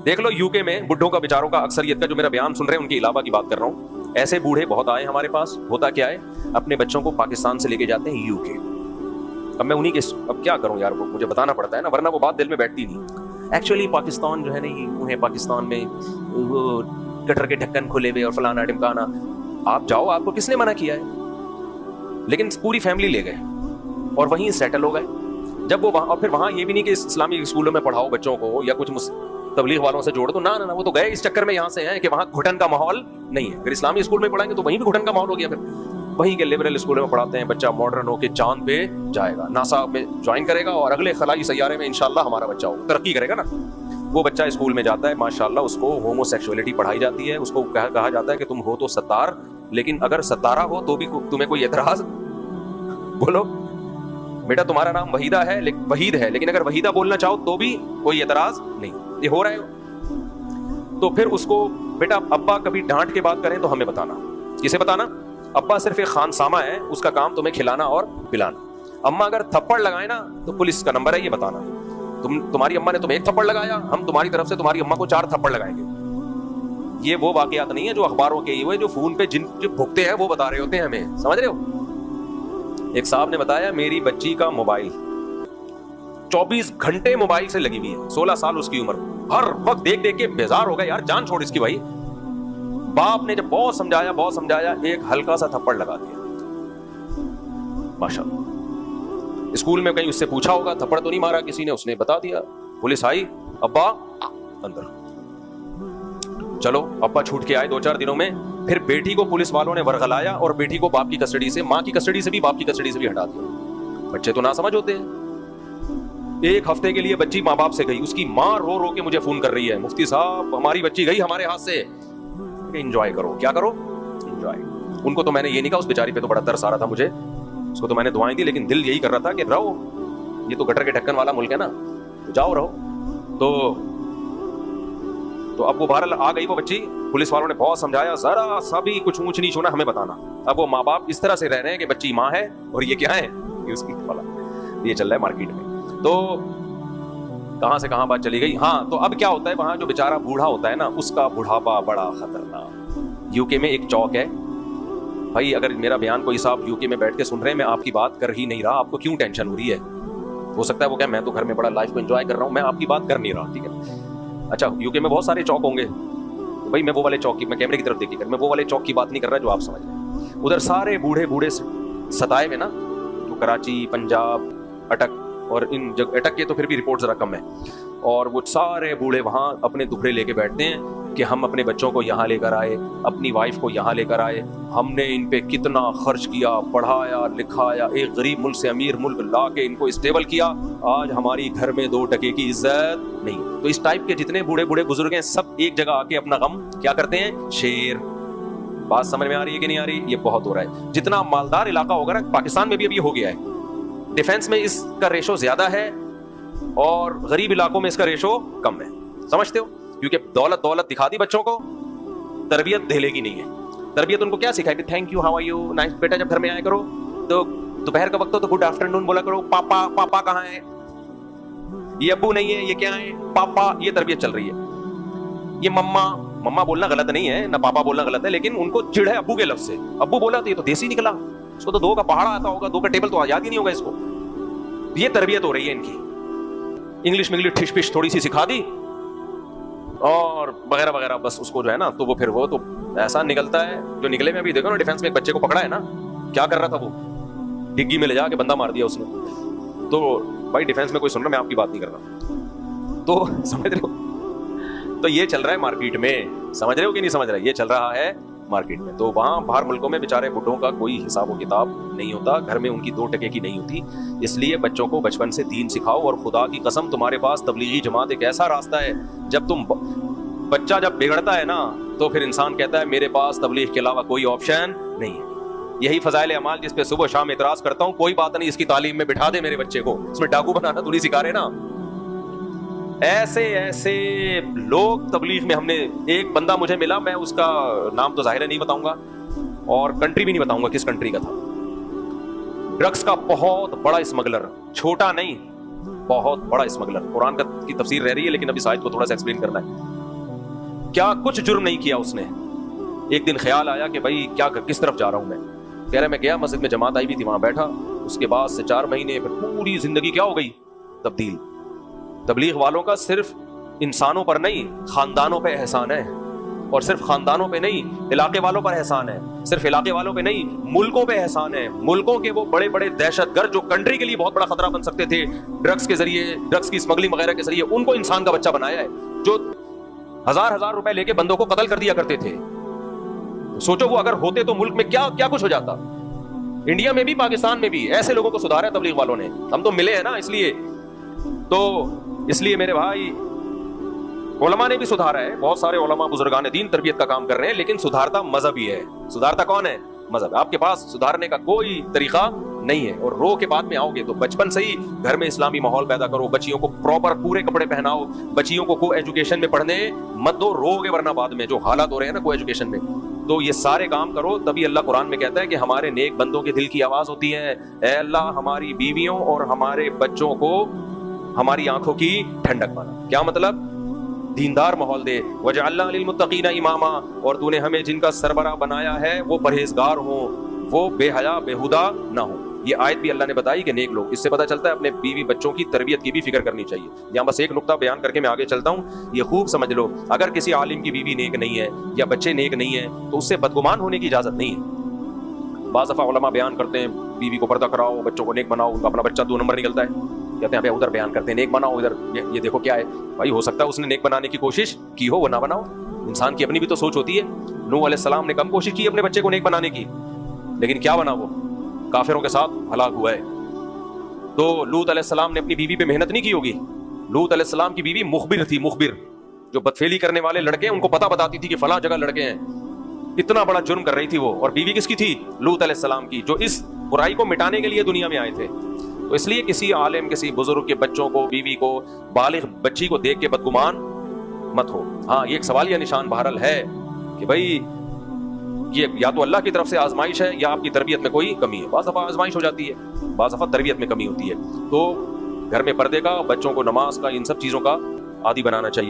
دیکھ لو यूके में बुढ़ों का बेचारों का अक्सरियत का जो मेरा बयान सुन रहे हैं उनके अलावा की बात कर रहा हूँ, ऐसे बूढ़े बहुत आए हमारे पास। होता क्या है, अपने बच्चों को पाकिस्तान से लेके जाते हैं यूके। अब मैं उन्हीं के, अब क्या करूँ यार, वो मुझे बताना पड़ता है ना, वरना वो बात दिल में बैठती नहीं। एक्चुअली पाकिस्तान जो है ना, उन्हें पाकिस्तान में वो गटर के ढक्कन खुले हुए और फलाना ढिमकाना। आप जाओ, आपको किसने मना किया है? लेकिन पूरी फैमिली ले गए और वहीं सेटल हो गए। जब वो वहाँ, और फिर वहाँ ये भी नहीं कि इस्लामी स्कूलों में पढ़ाओ बच्चों को या कुछ तबलीग वालों से जोड़ दो, ना ना ना, वो तो गए इस चक्कर में यहाँ से हैं कि वहाँ घुटन का माहौल नहीं है। अगर इस्लामी स्कूल में पढ़ाएंगे तो वहीं भी घुटन का माहौल हो गया। फिर वहीं के लिबरल स्कूलों में पढ़ाते हैं, बच्चा मॉडर्न होकर चांद पे जाएगा, नासा में ज्वाइन करेगा और अगले खलाई सैयारे में इंशाल्लाह हमारा बच्चा हो तरक्की करेगा ना। वो बच्चा स्कूल में जाता है, माशाल्लाह उसको होमोसेक्सुअलिटी पढ़ाई जाती है, उसको कहा जाता है कि तुम हो तो सत्तार, लेकिन अगर सत्तारा हो तो भी तुम्हें कोई एतराज, बोलो बेटा तुम्हारा नाम वहीदा है, वहीद है, लेकिन अगर वहीदा बोलना चाहो तो भी कोई एतराज नहीं। ये हो रहा है। तो फिर उसको बेटा अब्बा कभी डांट के बात करें तो हमें बताना। किसे बताना? अब्बा सिर्फ एक खानसामा है, उसका काम तुम्हें खिलाना और पिलाना। अम्मा अगर थप्पड़ लगाए ना तो पुलिस का नंबर है, ये बताना। तुम्हारी अम्मा ने तुम्हें एक थप्पड़ लगाया, हम तुम्हारी तरफ से तुम्हारी अम्मा को 4 थप्पड़ लगाएंगे। ये वो वाकयात नहीं है जो अखबारों के, ये जो फोन पे जिन भुगते हैं वो बता रहे होते हैं हमें, समझ रहे हो। एक साहब ने बताया मेरी बच्ची का मोबाइल 24 घंटे मोबाइल से लगी हुई है, 16 साल उसकी उम्र, हर वक्त देख देख के बेजार हो गया, यार जान छोड़ इसकी भाई। बाप ने जब बहुत समझाया, एक हल्का सा थप्पड़ लगा दिया। माशाअल्लाह। स्कूल में कहीं उससे पूछा होगा, थप्पड़ तो नहीं मारा किसी ने, उसने बता दिया। पुलिस आई, अब्बा अंदर। चलो अब्बा छूट के आए 2-4 दिनों में। फिर बेटी को पुलिस वालों ने वरगलाया और बेटी को बाप की कस्टडी से, माँ की कस्टडी से भी, बाप की कस्टडी से भी हटा दिया। बच्चे तो ना समझ होते हैं। 1 हफ्ते के लिए बच्ची माँ बाप से गई, उसकी माँ रो रो के मुझे फोन कर रही है, मुफ्ती साहब हमारी बच्ची गई हमारे हाथ से। एंजॉय करो, क्या करो, एंजॉय। उनको तो मैंने ये नहीं कहा, उस बेचारी पे तो बड़ा तरस आ रहा था मुझे, उसको तो मैंने दुआएं दी, लेकिन दिल यही कर रहा था कि रहो, ये तो गटर के ढक्कन वाला मुल्क है ना, तो जाओ रहो। तो अब वो बहरहाल आ गई वो बच्ची, पुलिस वालों ने बहुत समझाया, जरा सा भी कुछ ऊंच नीच होना हमें बताना। अब वो माँ बाप इस तरह से रह रहे हैं कि बच्ची माँ है और ये क्या है, ये उसकी वाला, ये चल रहा है मार्केट में। तो कहां से कहां बात चली गई। हाँ, तो अब क्या होता है, वहां जो बेचारा बूढ़ा होता है ना, उसका बुढ़ापा बड़ा खतरनाक। यूके में एक चौक है भाई, अगर मेरा बयान कोई साहब यूके में बैठ के सुन रहे हैं, मैं आपकी बात कर ही नहीं रहा, आपको क्यों टेंशन हो रही है? हो सकता है वो क्या, मैं तो घर में बड़ा लाइफ को एंजॉय कर रहा हूं, मैं आपकी बात कर नहीं रहा, ठीक है। अच्छा, यूके में बहुत सारे चौक होंगे भाई, मैं वो वाले चौक की, मैं कैमरे की तरफ देखी कर, मैं वो वाले चौक की बात नहीं कर रहा जो आप समझ रहे हैं। उधर सारे बूढ़े सताए में ना, जो कराची, पंजाब, अटक, और इन जगह अटक के तो फिर भी रिपोर्ट जरा कम है, और वो सारे बूढ़े वहां अपने दुखड़े लेके बैठते हैं कि हम अपने बच्चों को यहाँ लेकर आए, अपनी वाइफ को यहाँ लेकर आए, हमने इन पे कितना खर्च किया, पढ़ाया लिखाया, एक गरीब मुल्क से अमीर मुल्क ला के इनको स्टेबल किया, आज हमारी घर में 2 टके की इज्जत नहीं। तो इस टाइप के जितने बूढ़े बुजुर्ग हैं, सब एक जगह आके अपना गम क्या करते हैं, शेयर। बात समझ में आ रही है कि नहीं आ रही? ये बहुत हो रहा है। जितना मालदार इलाका होगा ना, पाकिस्तान में भी अभी हो गया है, डिफेंस में इसका रेशो ज्यादा है और गरीब इलाकों में इसका रेशो कम है, समझते हो। क्योंकि दौलत दिखा दी बच्चों को, तरबियत धेलेगी नहीं है। तरबियत उनको क्या सिखाएगी, thank you, how are you, nice. बेटा जब घर में आया करो तो दोपहर का वक्त हो तो गुड आफ्टरनून बोला करो, पापा कहाँ है, ये अब्बू नहीं है, ये क्या है, पापा। ये तरबियत चल रही है। ये मम्मा बोलना गलत नहीं है, ना पापा बोलना गलत है, लेकिन उनको चिढ़ है अब्बू के लफ्ज से। अब्बू बोला तो ये तो देसी निकला, इसको तो 2 का पहाड़ा आता होगा, 2 का टेबल तो याद ही नहीं होगा इसको। ये तरबियत हो रही है इनकी। इंग्लिश ठिश पिश थोड़ी सी सिखा दी और वगैरह वगैरह, बस उसको जो है ना, तो वो फिर वो तो ऐसा निकलता है। जो निकले में अभी देखो ना, डिफेंस में एक बच्चे को पकड़ा है ना, क्या कर रहा था वो, डिग्गी में ले जाके बंदा मार दिया उसने। तो भाई डिफेंस में कोई सुन रहा, मैं आपकी बात नहीं कर रहा, तो समझ रहे हो। तो ये चल रहा है मार्केट में, समझ रहे हो कि नहीं समझ रहे, ये चल रहा है मार्केट में। तो वहां बाहर मुल्कों में बेचारे बुढ़ों का कोई हिसाब व किताब नहीं होता, घर में उनकी 2 टके की नहीं होती। इसलिए बच्चों को बचपन से दीन सिखाओ, और खुदा की कसम तुम्हारे पास तबलीगी जमात एक ऐसा रास्ता है, जब तुम बच्चा जब बिगड़ता है ना, तो फिर इंसान कहता है मेरे पास तबलीग के अलावा कोई ऑप्शन नहीं है। यही फजाइल अमाल जिस पे सुबह शाम इतराज करता हूँ, कोई बात नहीं, इसकी तालीम में बिठा दे मेरे बच्चे को, इसमें डाकू बनाना तो नहीं सिखा रहे ना। ऐसे लोग तबलीग में, हमने एक बंदा मुझे मिला, मैं उसका नाम तो जाहिर नहीं बताऊंगा और कंट्री भी नहीं बताऊंगा किस कंट्री का था। ड्रग्स का बहुत बड़ा स्मगलर, छोटा नहीं बहुत बड़ा स्मगलर। कुरान की तफसीर रह रही है, लेकिन अभी इस आयत को थोड़ा सा एक्सप्लेन करना है। کیا کچھ جرم نہیں کیا اس نے. ایک دن خیال آیا کہ بھائی کیا کس طرف جا رہا ہوں میں. کہہ رہا میں گیا مسجد میں, جماعت آئی بھی تھی, وہاں بیٹھا. اس کے بعد سے 4 مہینے پھر پوری زندگی کیا ہو گئی, تبدیل. تبلیغ والوں کا صرف انسانوں پر نہیں خاندانوں پہ احسان ہے, اور صرف خاندانوں پہ نہیں علاقے والوں پر احسان ہے, صرف علاقے والوں پہ نہیں ملکوں پہ احسان ہے. ملکوں کے وہ بڑے بڑے دہشت گرد جو کنٹری کے لیے بہت بڑا خطرہ بن سکتے تھے ڈرگس کے ذریعے, ڈرگس کی اسمگلنگ وغیرہ کے ذریعے, ان کو انسان کا بچہ بنایا ہے جو 1000 روپے لے کے بندوں کو قتل کر دیا کرتے تھے. سوچو وہ اگر ہوتے تو ملک میں کیا کیا کچھ ہو جاتا. انڈیا میں بھی پاکستان میں بھی ایسے لوگوں کو سدھارا تبلیغ والوں نے. ہم تو ملے ہیں نا, اس لیے میرے بھائی علماء نے بھی سدھارا ہے. بہت سارے علماء بزرگان دین تربیت کا کام کر رہے ہیں, لیکن سدھارتا مذہب ہی ہے. سدھارتا کون ہے؟ مذہب. آپ کے پاس سدھارنے کا کوئی طریقہ نہیں ہے. اور رو کے بعد میں آؤ گے تو بچپن سے ہی گھر میں اسلامی ماحول پیدا کرو, بچیوں کو پراپر پورے کپڑے پہناؤ, بچیوں کو ایجوکیشن میں پڑھنے مت دو, رو گے ورنہ بعد میں جو حالات ہو رہے ہیں نا کو ایجوکیشن میں. تو یہ سارے کام کرو, تبھی اللہ قرآن میں کہتا ہے کہ ہمارے نیک بندوں کے دل کی آواز ہوتی ہے, اے اللہ ہماری بیویوں اور ہمارے بچوں کو ہماری آنکھوں کی ٹھنڈک بنا. کیا مطلب؟ دیندار ماحول دے. وجعلنا للمتقین اماما, اور تو نے ہمیں جن کا سربراہ بنایا ہے وہ پرہیزگار ہوں, وہ بے حیا بےہودہ نہ ہوں. یہ آیت بھی اللہ نے بتائی کہ نیک لوگ. اس سے پتہ چلتا ہے اپنے بیوی بچوں کی تربیت کی بھی فکر کرنی چاہیے. یہاں بس ایک نقطہ بیان کر کے میں آگے چلتا ہوں, یہ خوب سمجھ لو. اگر کسی عالم کی بیوی نیک نہیں ہے یا بچے نیک نہیں ہیں تو اس سے بدگمان ہونے کی اجازت نہیں ہے. بعض دفعہ علماء بیان کرتے ہیں بیوی کو پردہ کراؤ, بچوں کو نیک بناؤ, ان کا اپنا بچہ 2 نمبر نکلتا ہے, کہتے ہیں ادھر بیان کرتے ہیں نیک بناؤ, ادھر یہ دیکھو کیا ہے. بھائی ہو سکتا ہے اس نے نیک بنانے کی کوشش کی ہو, وہ نہ بناؤ. انسان کی اپنی بھی تو سوچ ہوتی ہے. نوح علیہ السلام نے کم کوشش کی اپنے بچے کو نیک بنانے کی, لیکن کیا بنا, وہ کافروں کے ساتھ ہلاک ہوا ہے. تو لوط علیہ السلام نے اپنی بیوی پہ محنت نہیں کی ہوگی. لوط علیہ السلام کی بیوی مخبر تھی, مخبر, جو بدفعلی کرنے والے لڑکے ان کو پتہ بتاتی تھی کہ فلاں جگہ لڑکے ہیں. اتنا بڑا جرم کر رہی تھی وہ, اور بیوی کس کی تھی؟ لوط علیہ السلام کی, جو اس برائی کو مٹانے کے لیے دنیا میں آئے تھے. تو اس لیے کسی عالم, کسی بزرگ کے بچوں کو, بیوی کو, بالغ بچی کو دیکھ کے بدگمان مت ہو. ہاں یہ ایک سوالیہ نشان بہرحال ہے کہ بھائی یہ یا تو اللہ کی طرف سے آزمائش ہے یا آپ کی تربیت میں کوئی کمی ہے. بعض دفعہ آزمائش ہو جاتی ہے, بعض دفعہ تربیت میں کمی ہوتی ہے. تو گھر میں پردے کا, بچوں کو نماز کا, ان سب چیزوں کا عادی بنانا چاہیے.